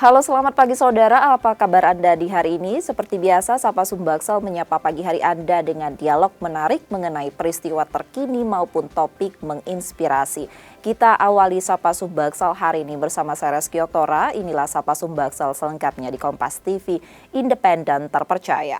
Halo, selamat pagi saudara. Apa kabar Anda di hari ini? Seperti biasa, Sapa Sumbaksel menyapa pagi hari Anda dengan dialog menarik mengenai peristiwa terkini maupun topik menginspirasi. Kita awali Sapa Sumbaksel hari ini bersama saya Reski Oktora. Inilah Sapa Sumbaksel selengkapnya di Kompas TV, independen terpercaya.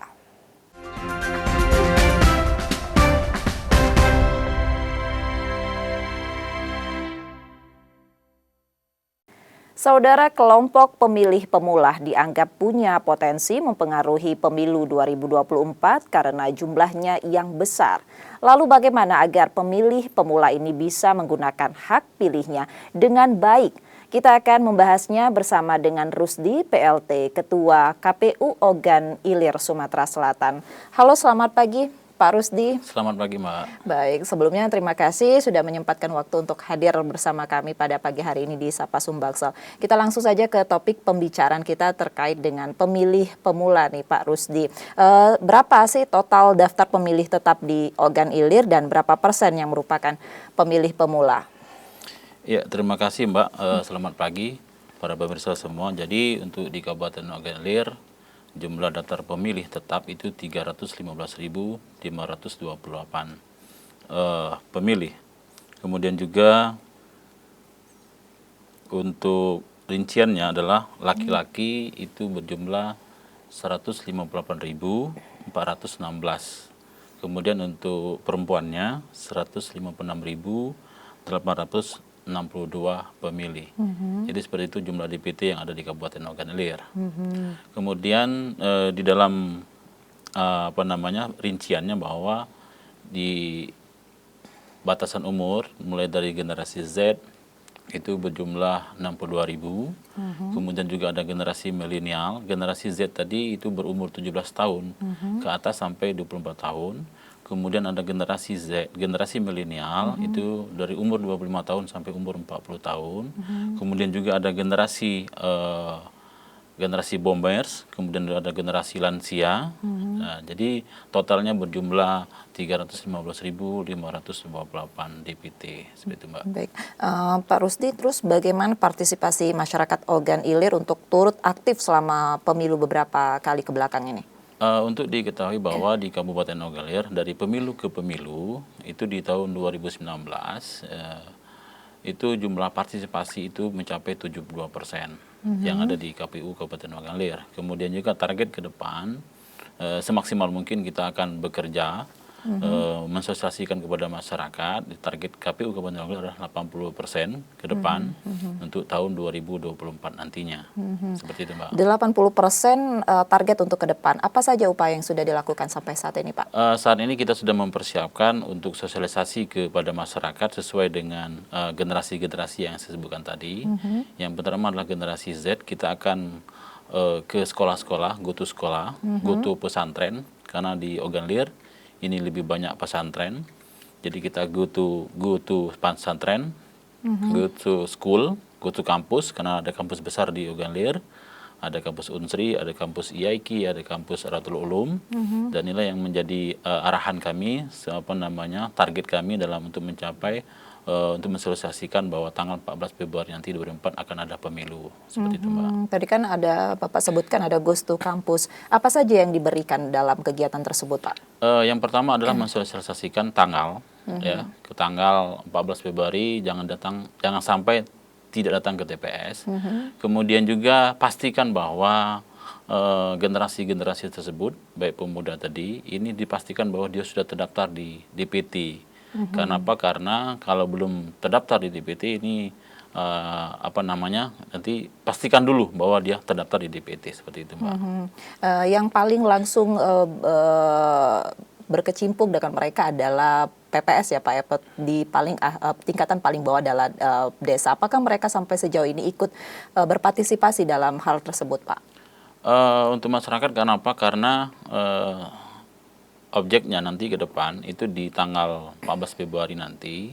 Saudara, kelompok pemilih pemula dianggap punya potensi mempengaruhi pemilu 2024 karena jumlahnya yang besar. Lalu bagaimana agar pemilih pemula ini bisa menggunakan hak pilihnya dengan baik? Kita akan membahasnya bersama dengan Rusdi, PLT, Ketua KPU Ogan Ilir, Sumatera Selatan. Halo, selamat pagi Pak Rusdi. Selamat pagi, Mbak. Baik, sebelumnya terima kasih sudah menyempatkan waktu untuk hadir bersama kami pada pagi hari ini di Sapa Sumbaksel. Kita langsung saja ke topik pembicaraan kita terkait dengan pemilih pemula nih Pak Rusdi. Berapa sih total daftar pemilih tetap di Ogan Ilir dan berapa persen yang merupakan pemilih pemula? Ya, terima kasih Mbak. Selamat pagi para pemirsa semua. Jadi untuk di Kabupaten Ogan Ilir, jumlah daftar pemilih tetap itu 315.528 pemilih. Kemudian juga untuk rinciannya adalah laki-laki itu berjumlah 158.416. Kemudian untuk perempuannya 156.862 pemilih. Jadi seperti itu jumlah DPT yang ada di Kabupaten Ogan Ilir. Kemudian di dalam rinciannya bahwa di batasan umur mulai dari generasi Z itu berjumlah 62.000. Kemudian juga ada generasi milenial. Generasi Z tadi itu berumur 17 tahun ke atas sampai 24 tahun. Kemudian ada generasi Z, generasi milenial itu dari umur 25 tahun sampai umur 40 tahun. Kemudian juga ada generasi boomers, kemudian ada generasi lansia. Nah, jadi totalnya berjumlah 315.528 DPT, seperti itu Mbak. Baik, Pak Rusdi, terus bagaimana partisipasi masyarakat Ogan Ilir untuk turut aktif selama pemilu beberapa kali ke belakang ini? Untuk diketahui bahwa di Kabupaten Ogan Ilir dari pemilu ke pemilu itu di tahun 2019 itu jumlah partisipasi itu mencapai 72% yang ada di KPU Kabupaten Ogan Ilir. Kemudian juga target ke depan semaksimal mungkin kita akan bekerja mensosialisasikan kepada masyarakat. Target KPU Kabupaten Ogan Ilir adalah 80% ke depan untuk tahun 2024 nantinya. Seperti itu Mbak. 80% target untuk ke depan. Apa saja upaya yang sudah dilakukan sampai saat ini Pak? Saat ini kita sudah mempersiapkan untuk sosialisasi kepada masyarakat sesuai dengan generasi-generasi yang saya sebutkan tadi. Yang pertama adalah generasi Z. Kita akan ke sekolah-sekolah, go to sekolah, go to pesantren. Karena di Ogan Ilir ini lebih banyak pesantren. Jadi kita go to pesantren, go to school, go to kampus, karena ada kampus besar di Ogan Ilir. Ada kampus Unsri, ada kampus IAIKI, ada kampus Ratul Ulum. Dan inilah yang menjadi arahan kami, target kami dalam untuk mencapai untuk mensosialisasikan bahwa tanggal 14 Februari nanti 2024 akan ada pemilu. Seperti itu Mbak. Tadi kan ada Bapak sebutkan ada Goes to Kampus. Apa saja yang diberikan dalam kegiatan tersebut Pak? Yang pertama adalah mensosialisasikan tanggal. Ya, ke tanggal 14 Februari jangan sampai tidak datang ke TPS. Kemudian juga pastikan bahwa generasi-generasi tersebut, baik pemuda tadi, ini dipastikan bahwa dia sudah terdaftar di DPT. Kenapa? Karena kalau belum terdaftar di DPT ini nanti pastikan dulu bahwa dia terdaftar di DPT, seperti itu Mbak. Yang paling langsung berkecimpung dengan mereka adalah PPS ya Pak, ya, di tingkatan paling bawah adalah desa. Apakah mereka sampai sejauh ini ikut berpartisipasi dalam hal tersebut Pak? Untuk masyarakat kenapa? Karena objeknya nanti ke depan itu di tanggal 14 Februari nanti,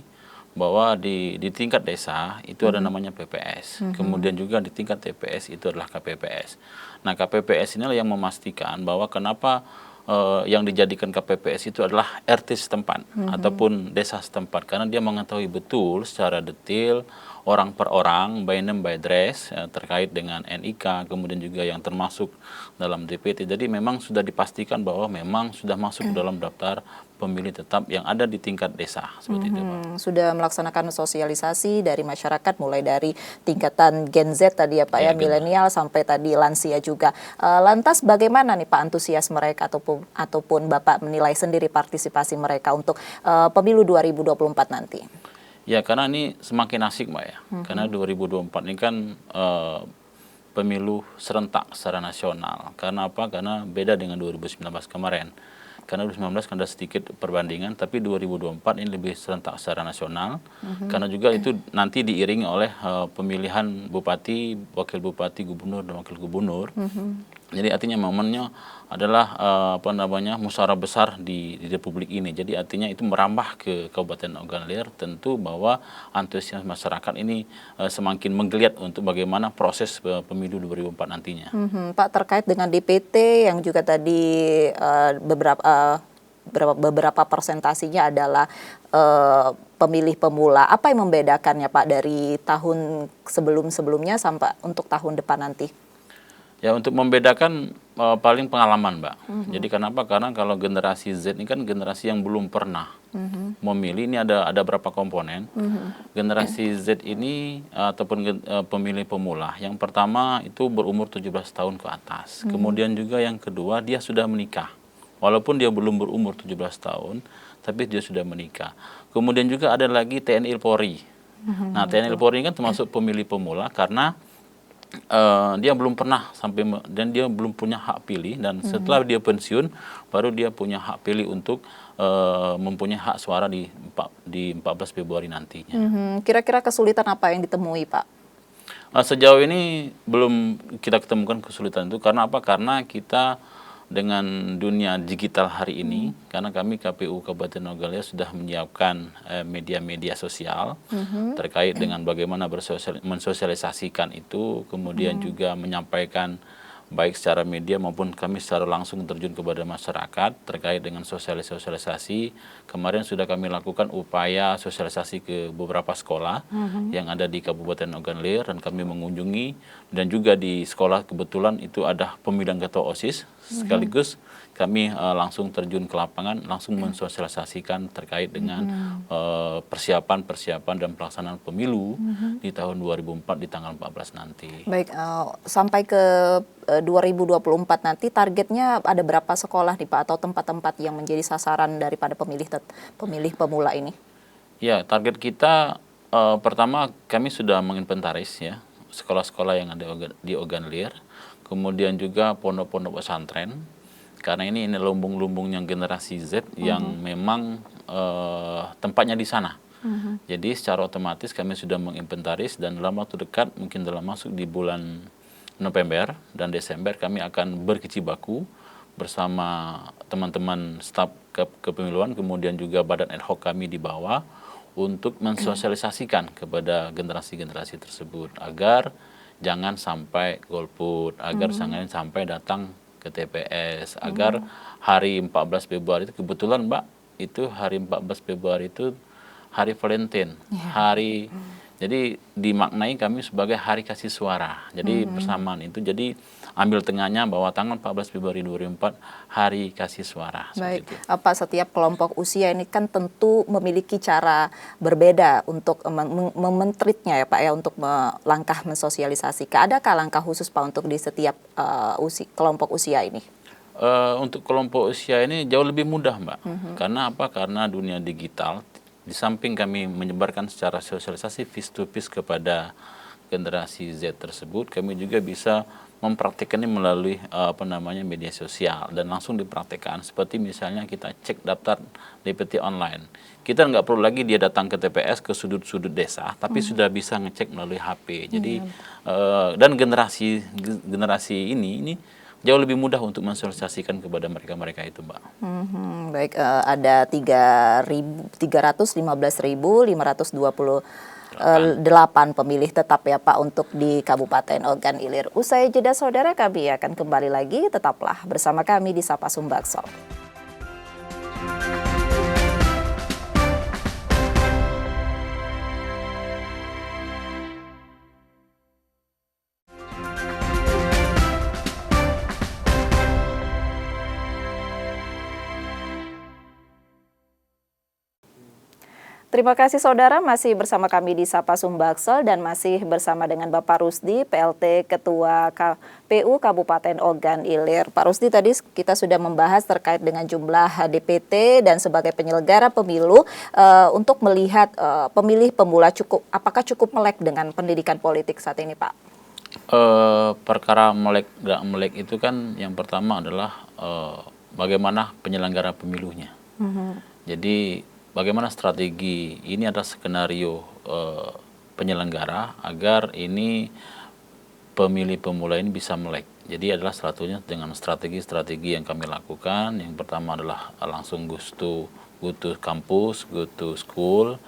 bahwa di tingkat desa itu ada namanya PPS. Kemudian juga di tingkat TPS itu adalah KPPS. Nah, KPPS inilah yang memastikan bahwa kenapa yang dijadikan KPPS itu adalah RT setempat ataupun desa setempat, karena dia mengetahui betul secara detail orang per orang, by name by address, terkait dengan NIK, kemudian juga yang termasuk dalam DPT. Jadi memang sudah dipastikan bahwa memang sudah masuk dalam daftar pemilih tetap yang ada di tingkat desa, seperti itu, Pak. Sudah melaksanakan sosialisasi dari masyarakat mulai dari tingkatan Gen Z tadi ya Pak ya, Iya, benar. milenial sampai tadi lansia juga. Lantas bagaimana nih Pak antusias mereka ataupun Bapak menilai sendiri partisipasi mereka untuk pemilu 2024 nanti? Ya, karena ini semakin asik, Mbak ya. Karena 2024 ini kan pemilu serentak secara nasional. Karena apa? Karena beda dengan 2019 kemarin. Karena 2019 kan ada sedikit perbandingan, tapi 2024 ini lebih serentak secara nasional. Karena juga itu nanti diiringi oleh pemilihan bupati, wakil bupati, gubernur, dan wakil gubernur. Jadi artinya momennya adalah musyawarah besar di Republik ini. Jadi artinya itu merambah ke Kabupaten Ogan-Ilir, tentu bahwa antusias masyarakat ini semakin menggeliat untuk bagaimana proses pemilu 2024 nantinya. Pak, terkait dengan DPT yang juga tadi beberapa persentasinya adalah pemilih pemula. Apa yang membedakannya Pak dari tahun sebelum-sebelumnya sampai untuk tahun depan nanti? Ya, untuk membedakan paling pengalaman, Mbak. Jadi kenapa? Karena kalau generasi Z ini kan generasi yang belum pernah memilih. Ini ada berapa komponen. Generasi Z ini ataupun pemilih pemula. Yang pertama itu berumur 17 tahun ke atas. Kemudian juga yang kedua dia sudah menikah. Walaupun dia belum berumur 17 tahun, tapi dia sudah menikah. Kemudian juga ada lagi TNI Polri. Nah, TNI Polri ini kan termasuk pemilih pemula karena dia belum pernah dan dia belum punya hak pilih, dan setelah dia pensiun baru dia punya hak pilih untuk mempunyai hak suara di 14 Februari nantinya. Kira-kira kesulitan apa yang ditemui Pak? Sejauh ini belum kita ketemukan kesulitan itu. Karena apa? Karena kita dengan dunia digital hari ini, karena kami KPU Kabupaten Ogan-Ilir sudah menyiapkan media-media sosial terkait dengan bagaimana mensosialisasikan itu, kemudian juga menyampaikan baik secara media maupun kami secara langsung terjun kepada masyarakat terkait dengan sosialisasi. Kemarin sudah kami lakukan upaya sosialisasi ke beberapa sekolah yang ada di Kabupaten Ogan-Ilir, dan kami mengunjungi, dan juga di sekolah kebetulan itu ada pemilihan ketua OSIS, sekaligus kami langsung terjun ke lapangan, langsung mensosialisasikan terkait dengan persiapan dan pelaksanaan pemilu di tahun 2004 di tanggal 14 nanti. Baik, sampai ke 2024 nanti targetnya ada berapa sekolah nih Pak atau tempat-tempat yang menjadi sasaran daripada pemilih pemula ini? Ya, target kita pertama kami sudah menginventaris ya sekolah-sekolah yang ada di Ogan-Ilir, kemudian juga pondok-pondok pesantren, karena ini lumbung-lumbungnya generasi Z yang memang tempatnya di sana. Jadi secara otomatis kami sudah menginventaris, dan dalam waktu dekat mungkin dalam masuk di bulan November dan Desember kami akan berkecibaku bersama teman-teman staf kepemiluan, kemudian juga badan ad hoc kami di bawah, untuk mensosialisasikan kepada generasi-generasi tersebut agar jangan sampai golput, agar jangan sampai datang ke TPS, agar hari 14 Februari itu kebetulan Mbak, itu hari 14 Februari itu hari Valentine, hari jadi dimaknai kami sebagai hari kasih suara. Jadi bersamaan itu, jadi ambil tengahnya bahwa tanggal 14 Februari 2004 hari kasih suara. Baik, Pak, setiap kelompok usia ini kan tentu memiliki cara berbeda untuk mementritnya ya Pak ya, untuk langkah mensosialisasikan. Adakah langkah khusus Pak untuk di setiap kelompok usia ini? Untuk kelompok usia ini jauh lebih mudah Mbak. Karena apa? Karena dunia digital, di samping kami menyebarkan secara sosialisasi face to face kepada generasi Z tersebut, kami juga bisa mempraktikkannya melalui media sosial, dan langsung dipraktikkan. Seperti misalnya kita cek daftar DPT online, kita nggak perlu lagi dia datang ke TPS ke sudut-sudut desa, tapi sudah bisa ngecek melalui HP. Jadi dan generasi ini jauh lebih mudah untuk mensosialisasikan kepada mereka itu, Mbak. Baik, ada 315.528 pemilih tetap ya Pak untuk di Kabupaten Ogan-Ilir. Usai jeda saudara, kami akan kembali lagi, tetaplah bersama kami di Sapa Sumbaksol. Terima kasih saudara, masih bersama kami di Sapa Sumbaksel dan masih bersama dengan Bapak Rusdi, PLT Ketua KPU Kabupaten Ogan Ilir. Pak Rusdi, tadi kita sudah membahas terkait dengan jumlah DPT dan sebagai penyelenggara pemilu untuk melihat pemilih pemula apakah cukup melek dengan pendidikan politik saat ini, Pak? Perkara melek nggak melek itu kan yang pertama adalah bagaimana penyelenggara pemilunya. Jadi bagaimana strategi, ini adalah skenario penyelenggara agar ini pemilih pemula ini bisa melek. Jadi adalah satunya dengan strategi-strategi yang kami lakukan. Yang pertama adalah langsung go to kampus, go to school.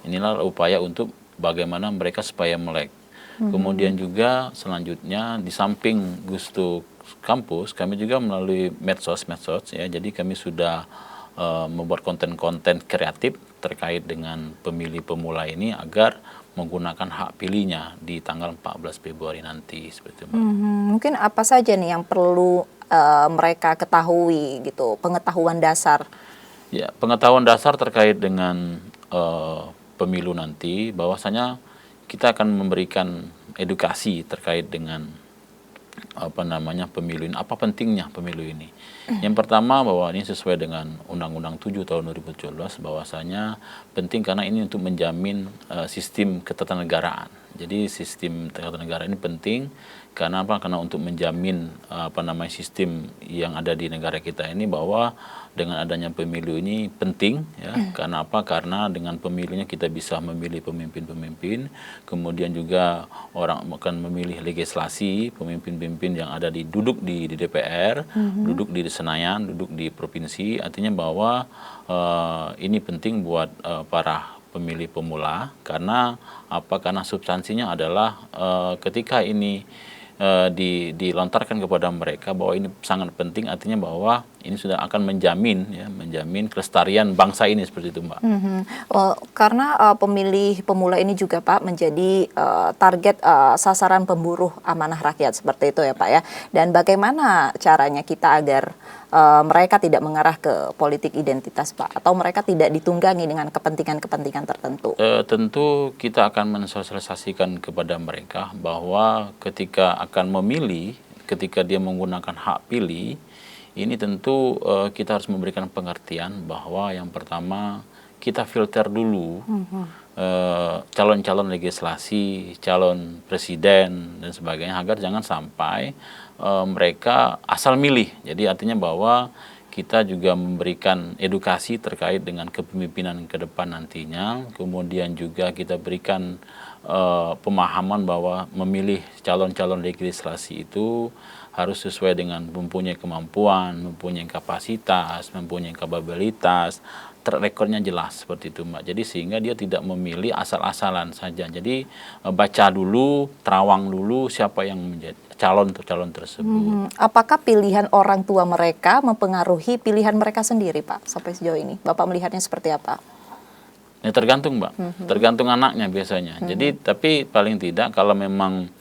Inilah upaya untuk bagaimana mereka supaya melek. Kemudian juga selanjutnya di samping go to kampus, kami juga melalui medsos ya. Jadi kami sudah membuat konten-konten kreatif terkait dengan pemilih pemula ini agar menggunakan hak pilihnya di tanggal 14 Februari nanti seperti itu. Mungkin apa saja nih yang perlu mereka ketahui gitu, pengetahuan dasar? Ya, pengetahuan dasar terkait dengan pemilu nanti, bahwasanya kita akan memberikan edukasi terkait dengan pemilu ini, apa pentingnya pemilu ini. Yang pertama bahwa ini sesuai dengan Undang-Undang 7 tahun 2017 bahwasanya penting karena ini untuk menjamin sistem ketatanegaraan. Jadi sistem ketatanegaraan ini penting karena apa? Karena untuk menjamin sistem yang ada di negara kita ini, bahwa dengan adanya pemilu ini penting ya. Karena apa? Karena dengan pemilunya kita bisa memilih pemimpin-pemimpin, kemudian juga orang akan memilih legislasi, pemimpin-pemimpin yang ada duduk di DPR, duduk di Senayan, duduk di provinsi. Artinya bahwa ini penting buat para pemilih pemula karena apa? Karena substansinya adalah ketika ini dilontarkan kepada mereka bahwa ini sangat penting, artinya bahwa ini sudah akan menjamin kelestarian bangsa ini seperti itu, Mbak. Karena pemilih pemula ini juga, Pak, menjadi target sasaran pemburu amanah rakyat seperti itu ya, Pak ya. Dan bagaimana caranya kita agar mereka tidak mengarah ke politik identitas, Pak, atau mereka tidak ditunggangi dengan kepentingan-kepentingan tertentu? Tentu kita akan mensosialisasikan kepada mereka bahwa ketika akan memilih, ketika dia menggunakan hak pilih, ini tentu kita harus memberikan pengertian bahwa yang pertama kita filter dulu calon-calon legislasi, calon presiden dan sebagainya agar jangan sampai mereka asal milih. Jadi artinya bahwa kita juga memberikan edukasi terkait dengan kepemimpinan ke depan nantinya, kemudian juga kita berikan pemahaman bahwa memilih calon-calon legislasi itu harus sesuai dengan mempunyai kemampuan, mempunyai kapasitas, mempunyai kapabilitas, track recordnya jelas seperti itu, Mbak. Jadi sehingga dia tidak memilih asal-asalan saja. Jadi baca dulu, terawang dulu siapa yang menjadi calon tersebut. Apakah pilihan orang tua mereka mempengaruhi pilihan mereka sendiri, Pak, sampai sejauh ini? Bapak melihatnya seperti apa? Ya tergantung, Mbak. Tergantung anaknya biasanya. Jadi tapi paling tidak kalau memang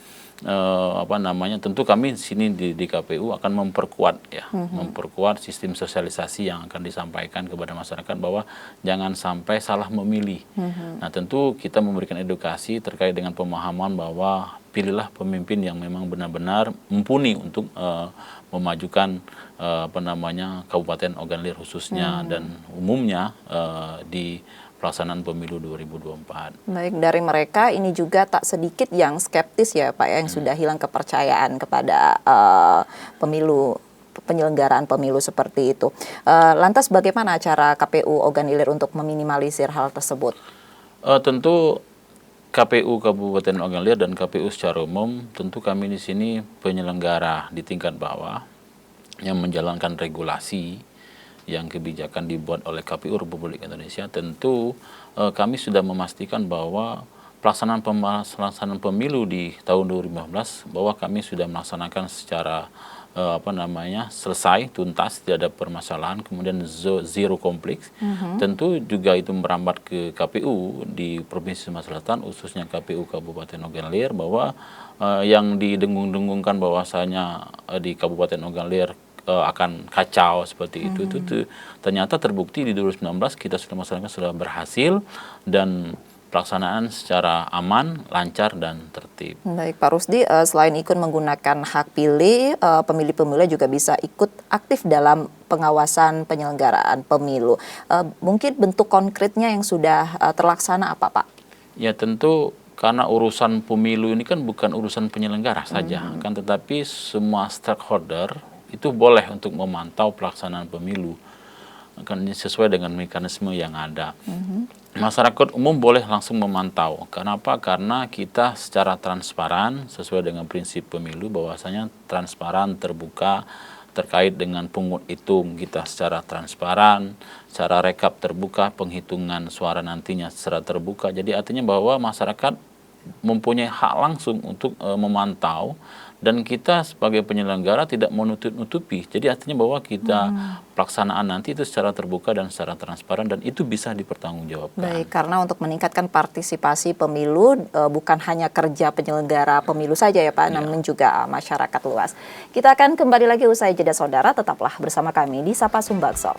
tentu kami di sini di KPU akan memperkuat memperkuat sistem sosialisasi yang akan disampaikan kepada masyarakat bahwa jangan sampai salah memilih. Nah, tentu kita memberikan edukasi terkait dengan pemahaman bahwa pilihlah pemimpin yang memang benar-benar mumpuni untuk memajukan Kabupaten Ogan Ilir khususnya dan umumnya di pelaksanaan pemilu 2024. Baik, dari mereka ini juga tak sedikit yang skeptis ya, Pak, yang sudah hilang kepercayaan kepada penyelenggaraan pemilu seperti itu. Lantas bagaimana cara KPU Ogan Ilir untuk meminimalisir hal tersebut? Tentu KPU Kabupaten Ogan Ilir dan KPU secara umum, tentu kami di sini penyelenggara di tingkat bawah yang menjalankan regulasi yang kebijakan dibuat oleh KPU Republik Indonesia. Tentu kami sudah memastikan bahwa pelaksanaan pemilu di tahun 2015 bahwa kami sudah melaksanakan secara selesai, tuntas, tidak ada permasalahan, kemudian zero konflik. Tentu juga itu merambat ke KPU di Provinsi Sumatera Selatan, khususnya KPU Kabupaten Ogan Ilir, bahwa yang didengung-dengungkan bahwasanya di Kabupaten Ogan Ilir akan kacau seperti itu. Ternyata terbukti di 2019 kita sudah masyarakat sudah berhasil dan pelaksanaan secara aman, lancar, dan tertib. Baik, Pak Rusdi, selain ikut menggunakan hak pilih, pemilih-pemilih juga bisa ikut aktif dalam pengawasan penyelenggaraan pemilu. Mungkin bentuk konkretnya yang sudah terlaksana apa, Pak? Ya tentu karena urusan pemilu ini kan bukan urusan penyelenggara saja, kan tetapi semua stakeholder itu boleh untuk memantau pelaksanaan pemilu. Kan sesuai dengan mekanisme yang ada. Masyarakat umum boleh langsung memantau. Kenapa? Karena kita secara transparan sesuai dengan prinsip pemilu bahwasanya transparan, terbuka terkait dengan pungut hitung kita secara transparan, secara rekap terbuka, penghitungan suara nantinya secara terbuka. Jadi artinya bahwa masyarakat mempunyai hak langsung untuk memantau dan kita sebagai penyelenggara tidak menutup-nutupi. Jadi artinya bahwa kita pelaksanaan nanti itu secara terbuka dan secara transparan dan itu bisa dipertanggungjawabkan. Baik, karena untuk meningkatkan partisipasi pemilu bukan hanya kerja penyelenggara pemilu saja ya Pak, namun juga masyarakat luas. Kita akan kembali lagi usai jeda saudara, tetaplah bersama kami di Sapa Sumbaksol.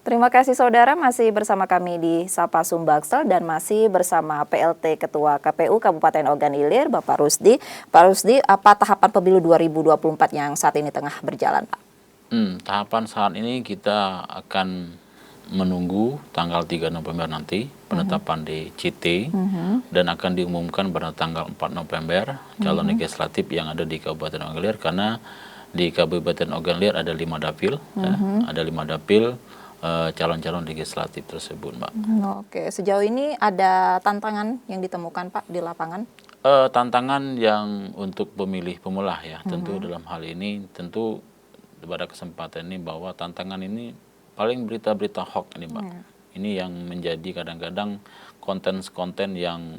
Terima kasih saudara, masih bersama kami di Sapa Sumbaksel dan masih bersama PLT Ketua KPU Kabupaten Ogan Ilir, Bapak Rusdi. Pak Rusdi, apa tahapan pemilu 2024 yang saat ini tengah berjalan, Pak? Tahapan saat ini kita akan menunggu tanggal 3 November nanti penetapan di CT dan akan diumumkan pada tanggal 4 November calon legislatif yang ada di Kabupaten Ogan Ilir, karena di Kabupaten Ogan Ilir ada 5 dapil, ada 5 dapil calon-calon legislatif tersebut, Mbak. Oke, sejauh ini ada tantangan yang ditemukan Pak di lapangan? Tantangan yang untuk pemilih pemula ya, tentu dalam hal ini tentu pada kesempatan ini bahwa tantangan ini paling berita-berita hoax ini, Mbak. Ini yang menjadi kadang-kadang konten-konten yang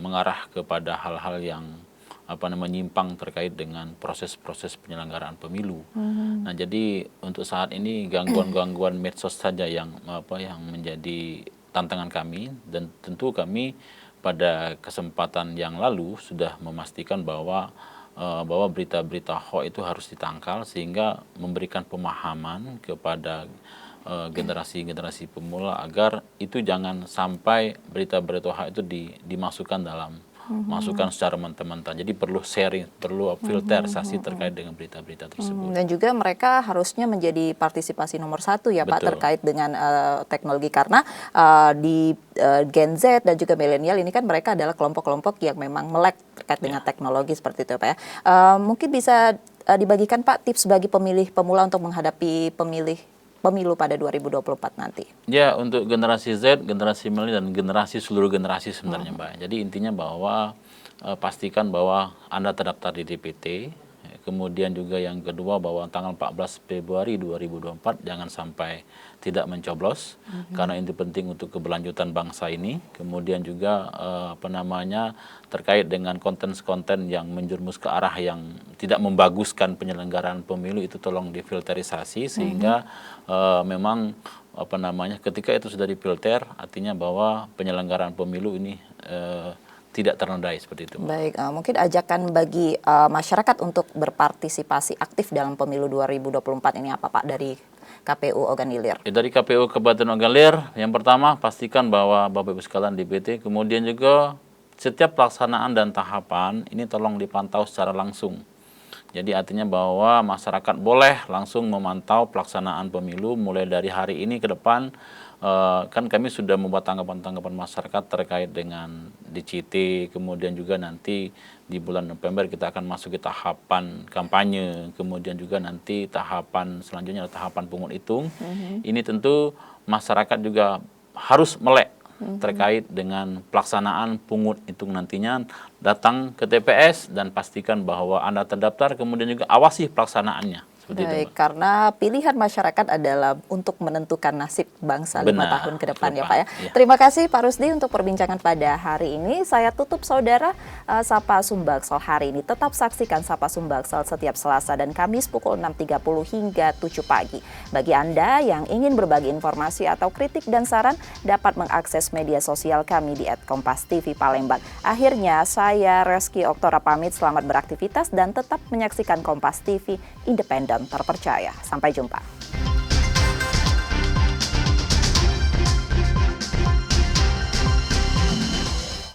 mengarah kepada hal-hal yang menyimpang terkait dengan proses-proses penyelenggaraan pemilu. Nah, jadi untuk saat ini gangguan-gangguan medsos saja yang menjadi tantangan kami, dan tentu kami pada kesempatan yang lalu sudah memastikan bahwa berita-berita hoax itu harus ditangkal sehingga memberikan pemahaman kepada generasi-generasi pemula agar itu jangan sampai berita-berita hoax itu dimasukkan dalam masukan secara mentah-mentah. Jadi perlu sharing, perlu filterisasi terkait dengan berita-berita tersebut. Dan juga mereka harusnya menjadi partisipasi nomor 1 ya Pak, terkait dengan teknologi, karena di Gen Z dan juga milenial ini kan mereka adalah kelompok-kelompok yang memang melek terkait dengan teknologi seperti itu Pak ya. Mungkin bisa dibagikan Pak tips bagi pemilih pemula untuk menghadapi pemilu pada 2024 nanti. Ya, untuk generasi Z, generasi milenial, dan seluruh generasi sebenarnya, Mbak. Jadi intinya bahwa pastikan bahwa Anda terdaftar di DPT. Kemudian juga yang kedua bahwa tanggal 14 Februari 2024 jangan sampai tidak mencoblos, karena itu penting untuk keberlanjutan bangsa ini. Kemudian juga terkait dengan konten-konten yang menjerumus ke arah yang tidak membaguskan penyelenggaraan pemilu itu tolong difilterisasi sehingga memang ketika itu sudah difilter artinya bahwa penyelenggaraan pemilu ini tidak ternodai seperti itu. Baik, mungkin ajakan bagi masyarakat untuk berpartisipasi aktif dalam pemilu 2024 ini apa Pak dari KPU Ogan Ilir? Dari KPU Kabupaten Ogan Ilir, yang pertama pastikan bahwa Bapak Ibu sekalian DPT, kemudian juga setiap pelaksanaan dan tahapan ini tolong dipantau secara langsung. Jadi artinya bahwa masyarakat boleh langsung memantau pelaksanaan pemilu mulai dari hari ini ke depan. Kan kami sudah membuat tanggapan-tanggapan masyarakat terkait dengan DCT, kemudian juga nanti di bulan November kita akan masuk ke tahapan kampanye, kemudian juga nanti tahapan selanjutnya tahapan pungut hitung. Ini tentu masyarakat juga harus melek terkait dengan pelaksanaan pungut hitung nantinya, datang ke TPS dan pastikan bahwa Anda terdaftar, kemudian juga awasi pelaksanaannya Seperti itu, Baik, Mbak. karena pilihan masyarakat adalah untuk menentukan nasib bangsa 5 Benar, tahun ke depan ke ya depan, Pak ya. iya. Terima kasih Pak Rusdi untuk perbincangan pada hari ini. Saya tutup saudara Sapa Sumbaksel hari ini. Tetap saksikan Sapa Sumbaksel setiap Selasa dan Kamis pukul 6.30 hingga 7 pagi. Bagi Anda yang ingin berbagi informasi atau kritik dan saran dapat mengakses media sosial kami di @kompas.tv Palembang. Akhirnya saya Reski Oktora pamit, selamat beraktivitas dan tetap menyaksikan Kompas TV independen terpercaya. Sampai jumpa.